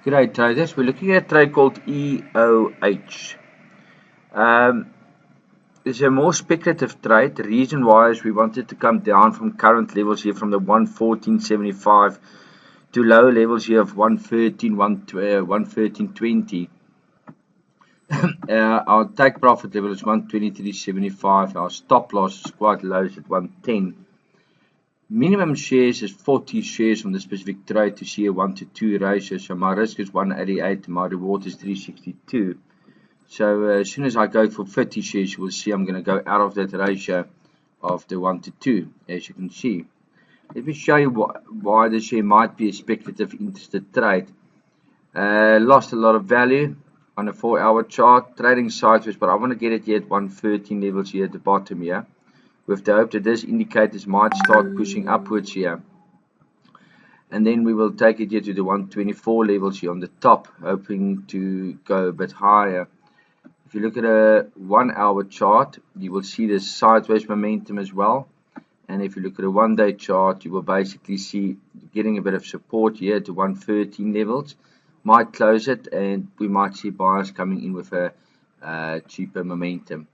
G'day traders, we're looking at a trade called EOH. Um, it's a more speculative trade. The reason why is we wanted to come down from current levels here from the 114.75 to lower levels here of 113, 113.20. Our take profit level is 123.75. Our stop loss is quite low, it's at 110. Minimum shares is 40 shares on the specific trade to see a 1 to 2 ratio. So my risk is 188, my reward is 362. So as soon as I go for 50 shares, you will see I'm going to go out of that ratio of the 1 to 2, as you can see. Let me show you why the share might be a speculative interested trade. Lost a lot of value on a 4-hour chart, trading sideways, but I want to get it here at 113 levels here at the bottom here, with the hope that these indicators might start pushing upwards here. And then we will take it here to the 124 levels here on the top, hoping to go a bit higher. If you look at a 1-hour chart, you will see this sideways momentum as well. And if you look at a 1-day chart, you will basically see getting a bit of support here to 113 levels. Might close it, and we might see buyers coming in with a cheaper momentum.